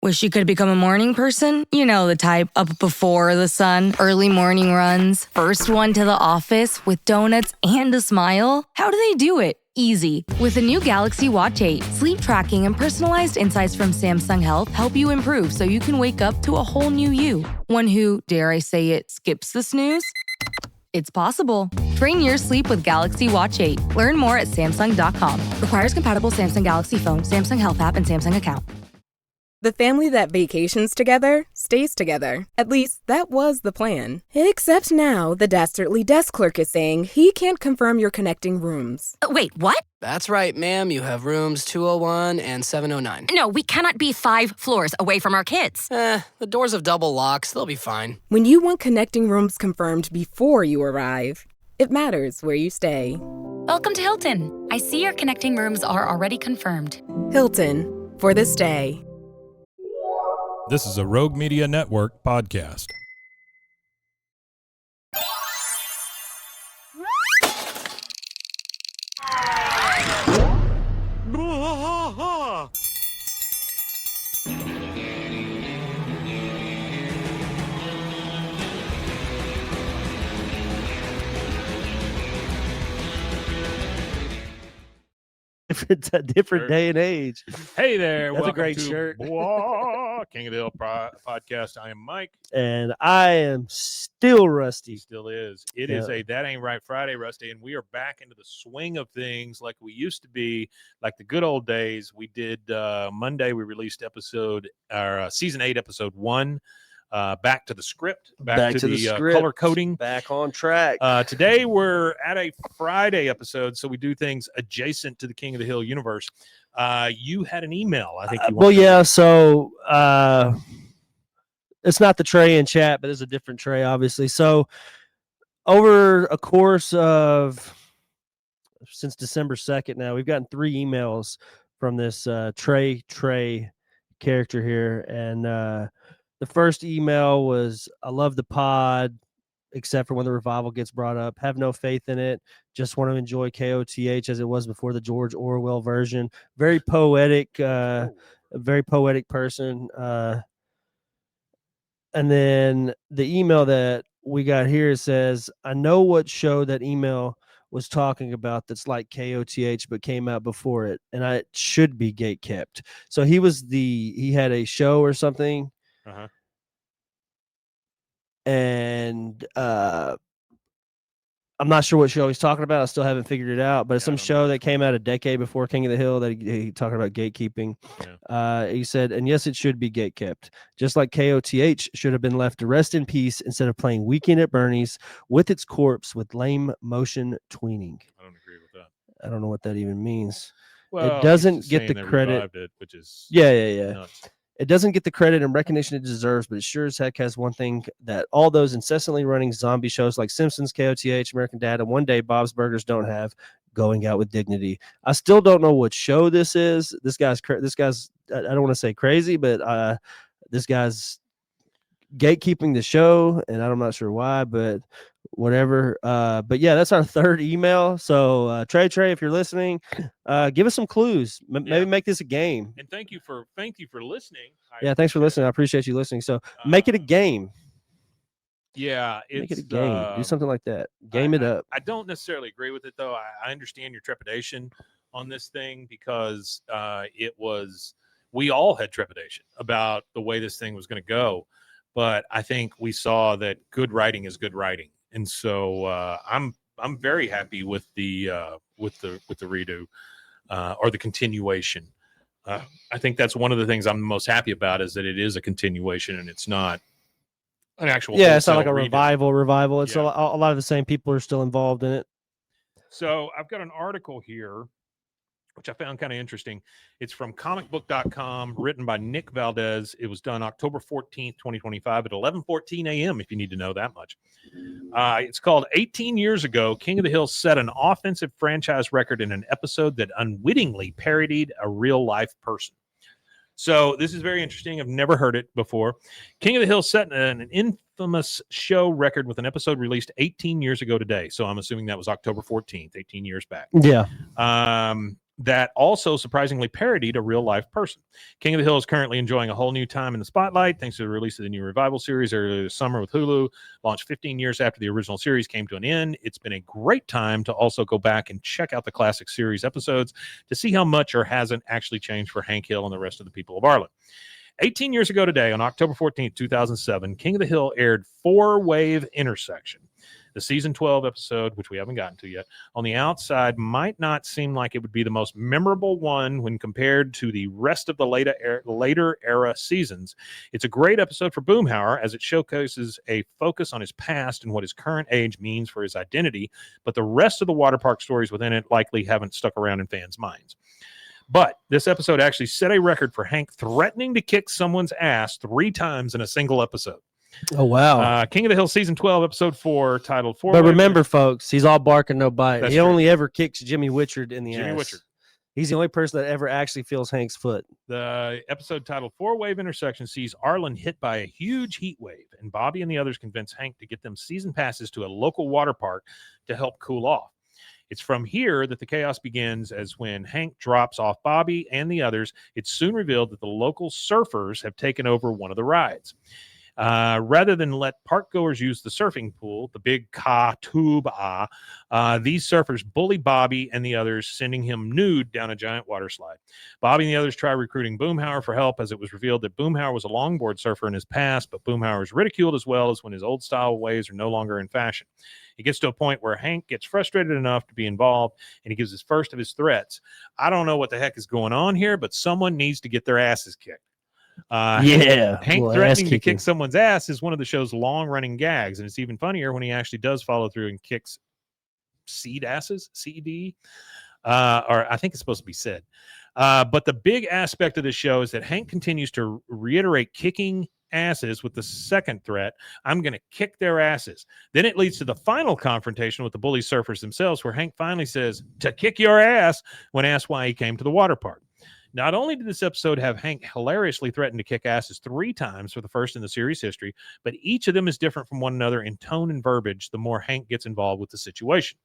Wish you could become a morning person? You know the type, up before the sun, early morning runs, first one to the office with donuts and a smile. How do they do it? Easy. With the new Galaxy Watch 8, sleep tracking and personalized insights from Samsung Health help you improve so you can wake up to a whole new you. One who, dare I say it, skips the snooze? It's possible. Train your sleep with Galaxy Watch 8. Learn more at Samsung.com. Requires compatible Samsung Galaxy phone, Samsung Health app, and Samsung account. The family that vacations together stays together. At least, that was the plan. Except now, the dastardly desk clerk is saying he can't confirm your connecting rooms. Wait, what? That's right, ma'am. You have rooms 201 and 709. No, we cannot be 5 floors away from our kids. The doors have double locks. They'll be fine. When you want connecting rooms confirmed before you arrive, it matters where you stay. Welcome to Hilton. I see your connecting rooms are already confirmed. Hilton, for the stay. This is a Rogue Media Network podcast. It's a different day and age. Hey there. That's a welcome great to shirt. King of the Hill podcast. I am Mike. And I am still Rusty. Still is. It is a That Ain't Right Friday, Rusty, and we are back into the swing of things like we used to be, like the good old days. We did Monday, we released season 8, episode 1. Back to the script, back to the script. Color coding, back on track. Today we're at a Friday episode, so we do things adjacent to the King of the Hill universe. You had an email, I think. So it's not the Trey in chat, but it's a different Trey, obviously. So over a course of since December 2nd, now we've gotten 3 emails from this Trey character here, and the first email was, I love the pod, except for when the revival gets brought up. Have no faith in it. Just want to enjoy KOTH as it was before the George Orwell version. Very poetic, a very poetic person. And then the email that we got here says, I know what show that email was talking about that's like KOTH but came out before it, and it should be gate kept. So he had a show or something. Uh-huh. And I'm not sure what show he's talking about. I still haven't figured it out, but it's some show that came out a decade before King of the Hill that he talking about gatekeeping. Yeah. He said, and yes, it should be gate kept, just like KOTH should have been left to rest in peace instead of playing Weekend at Bernie's with its corpse with lame motion tweening. I don't agree with that. I don't know what that even means. Well, it doesn't get the credit. Which is nuts. It doesn't get the credit and recognition it deserves, but it sure as heck has one thing that all those incessantly running zombie shows like Simpsons, KOTH, American Dad, and one day Bob's Burgers don't have: Going Out with Dignity. I still don't know what show this is. This guy's I don't want to say crazy, but this guy's gatekeeping the show, and I'm not sure why, but whatever. But yeah, that's our 3rd email. So Trey, if you're listening, give us some clues. Maybe make this a game. And thank you for listening. Thanks for listening. I appreciate you listening. So make it a game. Yeah, make it a game. Do something like that. Game it up. I don't necessarily agree with it, though. I understand your trepidation on this thing because we all had trepidation about the way this thing was going to go. But I think we saw that good writing is good writing. And so I'm very happy with the redo or the continuation. I think that's one of the things I'm most happy about is that it is a continuation and it's not an actual. Yeah, it's not like a redo. revival. It's a lot of the same people are still involved in it. So I've got an article here, which I found kind of interesting. It's from comicbook.com, written by Nick Valdez. It was done October 14th, 2025 at 11:14 a.m., if you need to know that much. It's called 18 Years Ago, King of the Hill set an offensive franchise record in an episode that unwittingly parodied a real-life person. So this is very interesting. I've never heard it before. King of the Hill set an infamous show record with an episode released 18 years ago today. So I'm assuming that was October 14th, 18 years back. Yeah. that also surprisingly parodied a real life person. King of the Hill is currently enjoying a whole new time in the spotlight thanks to the release of the new revival series earlier this summer with Hulu. Launched 15 years after the original series came to an end, it's been a great time to also go back and check out the classic series episodes to see how much or hasn't actually changed for Hank Hill and the rest of the people of Arlen. 18 years ago today, on October 14th, 2007, King of the Hill aired Four Wave Intersection. The season 12 episode, which we haven't gotten to yet, on the outside might not seem like it would be the most memorable one when compared to the rest of the later era seasons. It's a great episode for Boomhauer as it showcases a focus on his past and what his current age means for his identity, but the rest of the water park stories within it likely haven't stuck around in fans' minds. But this episode actually set a record for Hank threatening to kick someone's ass 3 times in a single episode. Oh, wow. King of the Hill season 12, episode 4, titled Four. But remember, folks, he's all bark and no bite. That's He true. only ever kicks Jimmy Witchard in the Jimmy ass. Witchard. He's the only person that ever actually feels Hank's foot. The episode titled Four Wave Intersection sees Arlen hit by a huge heat wave, and Bobby and the others convince Hank to get them season passes to a local water park to help cool off. It's from here that the chaos begins, as when Hank drops off Bobby and the others, it's soon revealed that the local surfers have taken over one of the rides. Rather than let park goers use the surfing pool, the big Ka-Tub-Ah, these surfers bully Bobby and the others, sending him nude down a giant water slide. Bobby and the others try recruiting Boomhauer for help, as it was revealed that Boomhauer was a longboard surfer in his past, but Boomhauer is ridiculed as well as when his old style ways are no longer in fashion. It gets to a point where Hank gets frustrated enough to be involved, and he gives his first of his threats. I don't know what the heck is going on here, but someone needs to get their asses kicked. Hank Well, threatening to ass-kicking. kick someone's ass is one of the show's long-running gags, and it's even funnier when he actually does follow through and kicks seed asses, CD, or I think it's supposed to be said. But the big aspect of this show is that Hank continues to reiterate kicking asses with the second threat. I'm going to kick their asses. Then it leads to the final confrontation with the bully surfers themselves, where Hank finally says, to kick your ass, when asked why he came to the water park. Not only did this episode have Hank hilariously threaten to kick asses 3 times for the first in the series history, but each of them is different from one another in tone and verbiage the more Hank gets involved with the situation.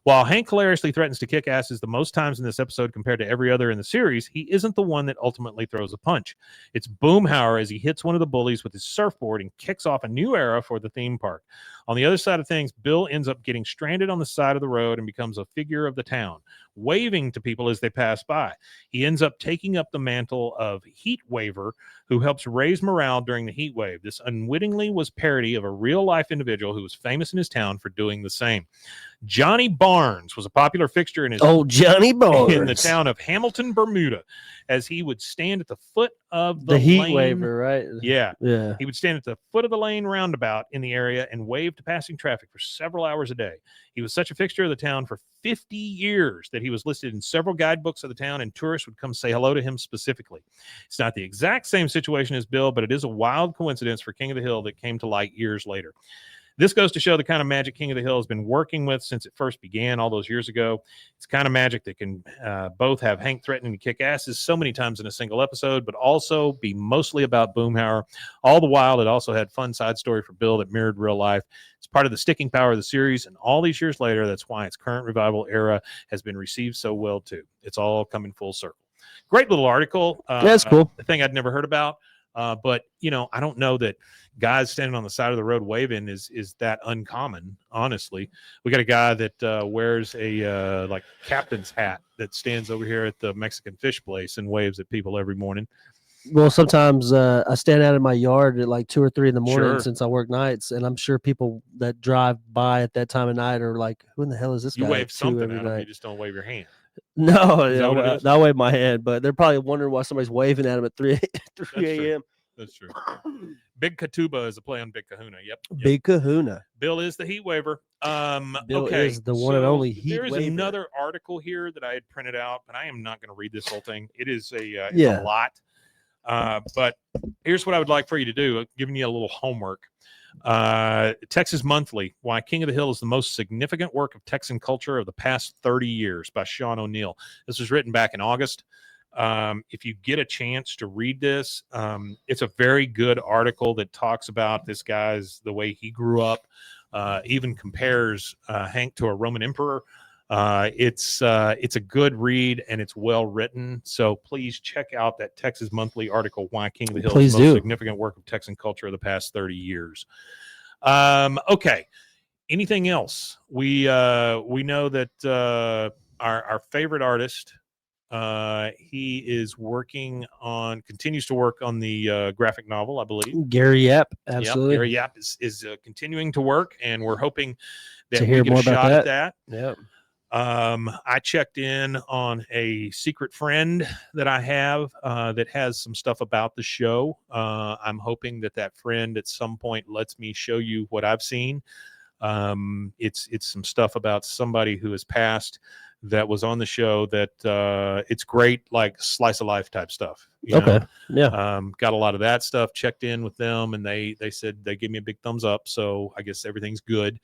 While Hank hilariously threatens to kick asses the most times in this episode compared to every other in the series, he isn't the one that ultimately throws a punch. It's Boomhauer as he hits one of the bullies with his surfboard and kicks off a new era for the theme park. On the other side of things, Bill ends up getting stranded on the side of the road and becomes a figure of the town, waving to people as they pass by. He ends up taking up the mantle of Heat Waver, who helps raise morale during the heat wave. This unwittingly was parody of a real-life individual who was famous in his town for doing the same. Johnny Barnes was a popular fixture in his Johnny Barnes in the town of Hamilton, Bermuda, as he would stand at the foot of the heat lane. waver, right? Yeah. Yeah. He would stand at the foot of the lane roundabout in the area and wave to passing traffic for several hours a day. He was such a fixture of the town for 50 years that he was listed in several guidebooks of the town, and tourists would come say hello to him specifically. It's not the exact same situation as Bill, but it is a wild coincidence for King of the Hill that came to light years later. This goes to show the kind of magic King of the Hill has been working with since it first began all those years ago. It's kind of magic that can both have Hank threatening to kick asses so many times in a single episode, but also be mostly about Boomhauer. All the while, it also had fun side story for Bill that mirrored real life. It's part of the sticking power of the series, and all these years later, that's why its current revival era has been received so well, too. It's all coming full circle. Great little article. That's cool. A thing I'd never heard about. But, you know, I don't know that guys standing on the side of the road waving is that uncommon, honestly. We got a guy that wears a like captain's hat that stands over here at the Mexican fish place and waves at people every morning. Well, sometimes I stand out in my yard at like 2 or 3 in the morning Sure. since I work nights, and I'm sure people that drive by at that time of night are like, "Who in the hell is this You guy?" wave at 2 something every at them, you night? just don't wave your hand. No, Is that what it is? I wave my hand, but they're probably wondering why somebody's waving at them at 3 true. a.m. That's true. Big Katuba is a play on Big Kahuna. Yep. Big Kahuna. Bill is the heat waver. Bill Okay, is the one and only heat There is waver. another article here that I had printed out, but I am not going to read this whole thing. It is it's Yeah. a lot. But here's what I would like for you to do, giving you a little homework. Texas Monthly, Why King of the Hill is the Most Significant Work of Texan Culture of the Past 30 Years by Sean O'Neill. This was written back in August. If you get a chance to read this, it's a very good article that talks about this guy's, the way he grew up, even compares Hank to a Roman emperor. It's a good read and it's well written. So please check out that Texas Monthly article, Why King of the Hill is Please the most do. significant work of Texan culture of the past 30 years. Okay. Anything else? We know that our favorite artist, he is continues to work on the graphic novel, I believe. Gary Yap, Yep, absolutely. Gary Yap is continuing to work, and we're hoping that To hear we get more a about shot at that. Yep. I checked in on a secret friend that I have that has some stuff about the show. I'm hoping that friend at some point lets me show you what I've seen. It's some stuff about somebody who has passed that was on the show that it's great, like slice of life type stuff. You know? Yeah. Got a lot of that stuff. Checked in with them, and they said they gave me a big thumbs up. So I guess everything's good.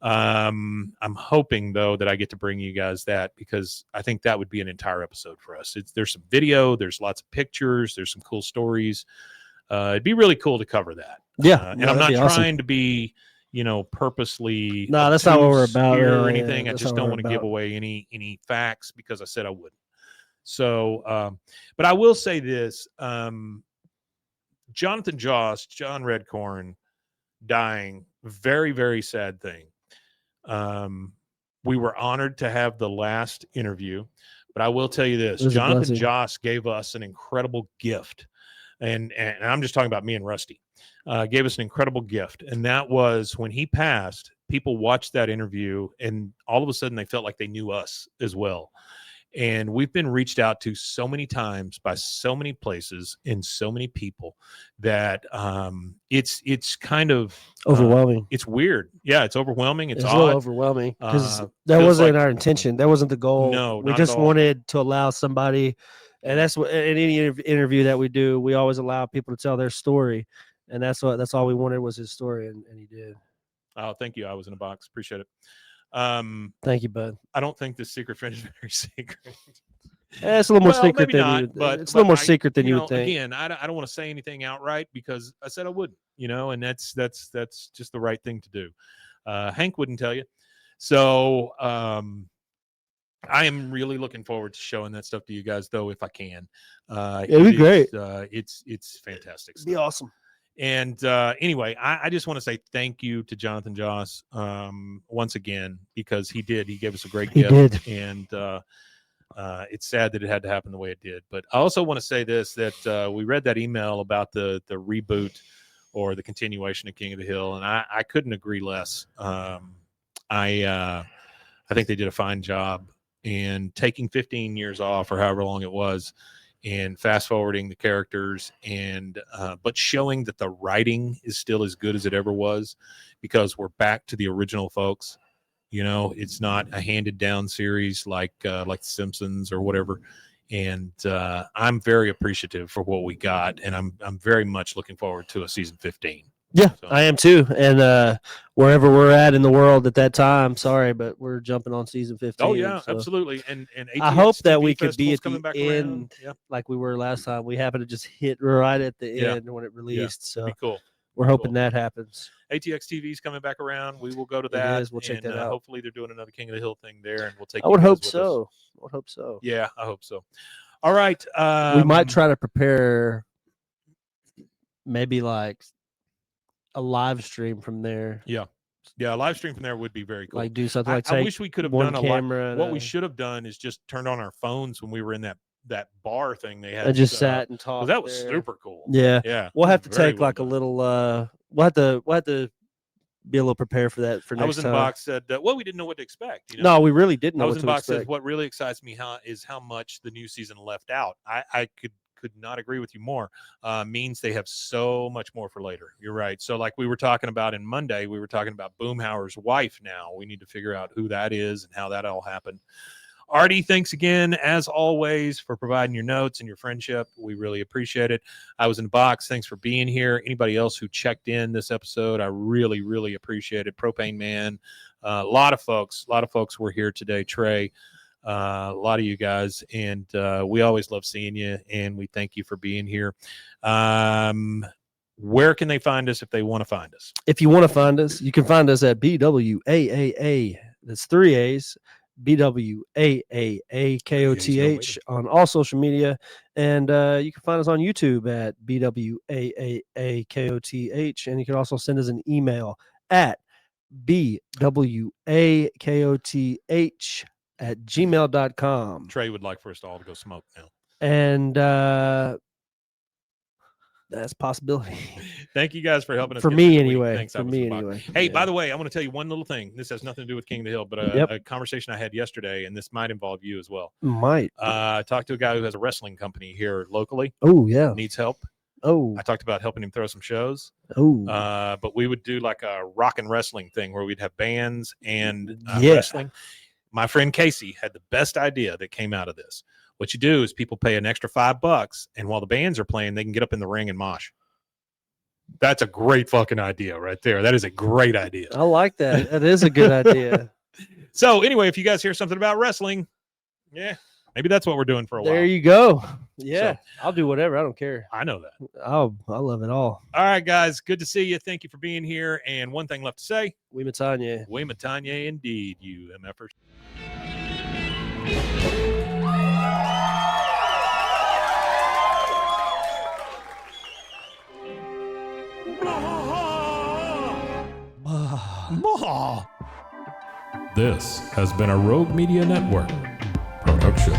I'm hoping though that I get to bring you guys that, because I think that would be an entire episode for us. There's some video, there's lots of pictures, there's some cool stories. It'd be really cool to cover that. Yeah. And I'm not trying to be, purposely No, that's not what we're obtuse about here or really. anything. I That's just not what don't we're want to give about. away any facts, because I said I wouldn't. So, but I will say this: Jonathan Joss, John Redcorn, dying, very, very sad thing. We were honored to have the last interview, but I will tell you this: Jonathan Joss gave us an incredible gift, and I'm just talking about me and Rusty. Gave us an incredible gift, and that was when he passed. People watched that interview, and all of a sudden, they felt like they knew us as well. And we've been reached out to so many times by so many places and so many people that it's kind of overwhelming. It's weird. Yeah, it's overwhelming. It's a odd. little overwhelming because that feels wasn't like- our intention. That wasn't the goal. No, we not just at all. wanted to allow somebody, and that's what in any interview that we do, we always allow people to tell their story, and that's all we wanted was his story, and he did. Oh, thank you. I was in a box. Appreciate it. Thank you, bud. I don't think this secret friend is very secret. It's a little more secret maybe than not, you. but It's a little more I- secret than you would think. Again, I don't want to say anything outright because I said I wouldn't, and that's just the right thing to do. Hank wouldn't tell you. So I am really looking forward to showing that stuff to you guys, though, if I can. It'd be great. It's fantastic stuff. Be awesome. And anyway, I just want to say thank you to Jonathan Joss once again, because he gave us a great He gift. did. And it's sad that it had to happen the way it did. But I also want to say this, that we read that email about the reboot or the continuation of King of the Hill, and I couldn't agree less. I think they did a fine job in taking 15 years off or however long it was, and fast forwarding the characters, and but showing that the writing is still as good as it ever was, because we're back to the original folks. It's not a handed down series like The Simpsons or whatever. And I'm very appreciative for what we got, and I'm very much looking forward to a season 15. Yeah, So- I am too. And wherever we're at in the world at that time, sorry, but we're jumping on season 15. Oh yeah, so absolutely. And I hope that ATX we TV could be Festival's at coming the back around. end Yeah, like we were last time. We happened to just hit right at the Yeah. end when it released. So be cool. we're hoping that happens. ATX TV's coming back around. We will go to It that. is. We'll check and, that out. Hopefully, they're doing another King of the Hill thing there, and we'll take. I you would guys hope with us. so. I would hope so. Yeah, I hope so. All right. We might try to prepare maybe like a live stream from there. Yeah, a live stream from there would be very cool. Like do something I, like I take wish we could have one done a live. camera. What we should have done is just turned on our phones when we were in that bar thing they had. and just set up. sat and talked. 'Cause that was there. super cool. Yeah. Yeah, We'll have to very take well like a done. little we'll have to be a little prepared for that for next I was in time. the box. Said, well, we didn't know what to expect. No, we really didn't know I was what in to the box. Says expect. what really excites me is how much the new season left out. I could not agree with you more. Means they have so much more for later. You're right. So like we were talking about in Monday, we were talking about Boomhauer's wife. Now we need to figure out who that is and how that all happened. Artie, thanks again, as always, for providing your notes and your friendship. We really appreciate it. I was in the box. Thanks for being here. Anybody else who checked in this episode, I really, really appreciate it. Propane Man, a lot of folks were here today. Trey, a lot of you guys, and we always love seeing you, and we thank you for being here. Where can they find us if they want to find us? If you want to find us, you can find us at BWAAA. That's 3 A's. BWAAAKOTH on all social media. And you can find us on YouTube at BWAAAKOTH. And you can also send us an email at BWAKOTH@gmail.com. Trey would like for us all to go smoke now. And that's a possibility. Thank you guys for helping us. For get me, through the week. anyway. Thanks, For me, anyway. Hey, Yeah. by the way, I want to tell you one little thing. This has nothing to do with King of the Hill, but a conversation I had yesterday, and this might involve you as well. Might. I talked to a guy who has a wrestling company here locally. Oh, yeah. Needs help. Oh. I talked about helping him throw some shows. Oh. But we would do like a rock and wrestling thing where we'd have bands and Yeah. wrestling. My friend Casey had the best idea that came out of this. What you do is people pay an extra $5, and while the bands are playing, they can get up in the ring and mosh. That's a great fucking idea right there. That is a great idea. I like that. That is a good idea. So anyway, if you guys hear something about wrestling, yeah, maybe that's what we're doing for a while. There you go. Yeah. I'll do whatever. I don't care. I know that. I love it all. All right, guys. Good to see you. Thank you for being here. And one thing left to say. We Matanya. We Matanya indeed, you MFers. This has been a Rogue Media Network production.